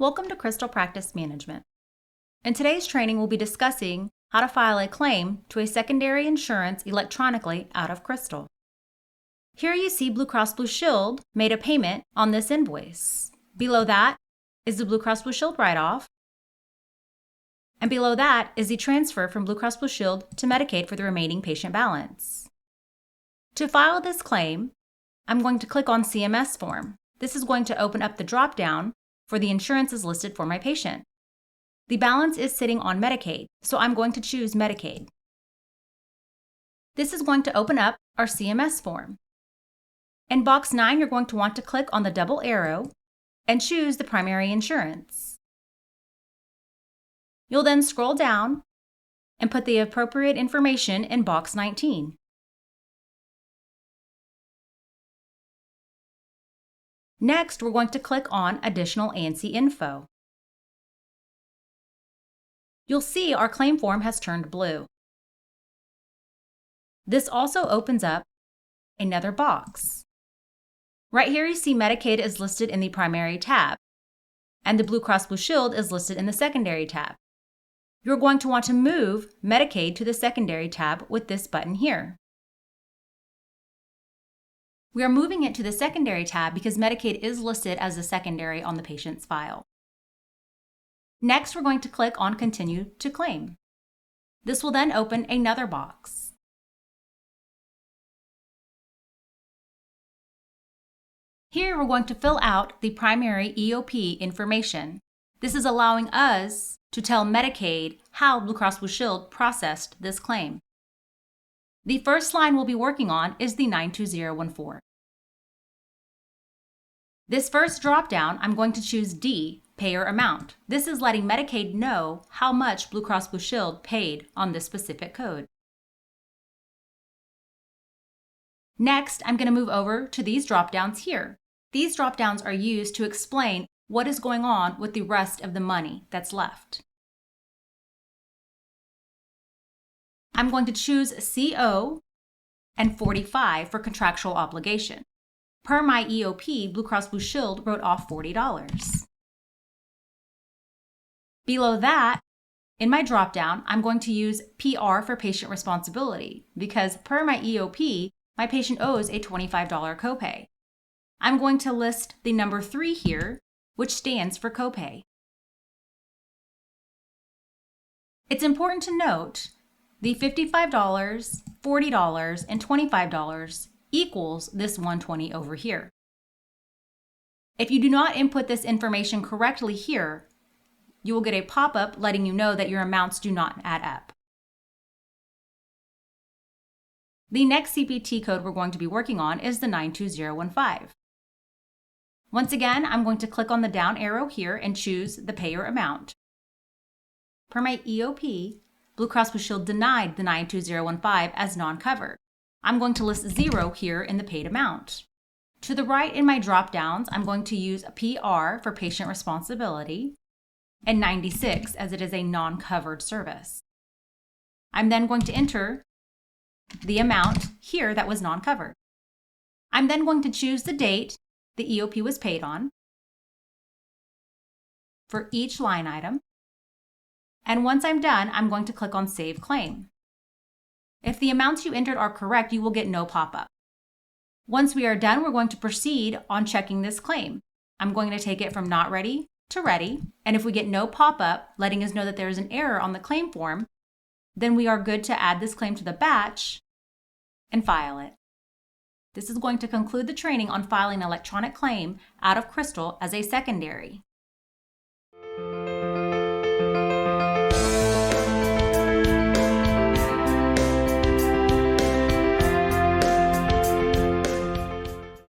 Welcome to Crystal Practice Management. In today's training, we'll be discussing how to file a claim to a secondary insurance electronically out of Crystal. Here you see Blue Cross Blue Shield made a payment on this invoice. Below that is the Blue Cross Blue Shield write-off, and below that is the transfer from Blue Cross Blue Shield to Medicaid for the remaining patient balance. To file this claim, I'm going to click on CMS form. This is going to open up the drop-down for the insurances listed for my patient. The balance is sitting on Medicaid, so I'm going to choose Medicaid. This is going to open up our CMS form. In box 9, you're going to want to click on the double arrow and choose the primary insurance. You'll then scroll down and put the appropriate information in box 19. Next, we're going to click on Additional ANSI Info. You'll see our claim form has turned blue. This also opens up another box. Right here you see Medicaid is listed in the primary tab, and the Blue Cross Blue Shield is listed in the secondary tab. You're going to want to move Medicaid to the secondary tab with this button here. We are moving it to the secondary tab because Medicaid is listed as a secondary on the patient's file. Next, we're going to click on Continue to Claim. This will then open another box. Here, we're going to fill out the primary EOP information. This is allowing us to tell Medicaid how Blue Cross Blue Shield processed this claim. The first line we'll be working on is the 92014. This first drop-down, I'm going to choose D, Payer Amount. This is letting Medicaid know how much Blue Cross Blue Shield paid on this specific code. Next, I'm going to move over to these drop-downs here. These drop-downs are used to explain what is going on with the rest of the money that's left. I'm going to choose CO and 45 for contractual obligation. Per my EOP, Blue Cross Blue Shield wrote off $40. Below that, in my dropdown, I'm going to use PR for patient responsibility because per my EOP, my patient owes a $25 copay. I'm going to list the number 3 here, which stands for copay. It's important to note the $55, $40, and $25 equals this $120 over here. If you do not input this information correctly here, you will get a pop-up letting you know that your amounts do not add up. The next CPT code we're going to be working on is the 92015. Once again, I'm going to click on the down arrow here and choose the payer amount. Per my EOP, Blue Cross Blue Shield denied the 92015 as non-covered. I'm going to list 0 here in the paid amount. To the right in my drop-downs, I'm going to use PR for patient responsibility and 96 as it is a non-covered service. I'm then going to enter the amount here that was non-covered. I'm then going to choose the date the EOP was paid on for each line item. And once I'm done, I'm going to click on Save Claim. If the amounts you entered are correct, you will get no pop-up. Once we are done, we're going to proceed on checking this claim. I'm going to take it from not ready to ready, and if we get no pop-up letting us know that there is an error on the claim form, then we are good to add this claim to the batch and file it. This is going to conclude the training on filing an electronic claim out of Crystal as a secondary.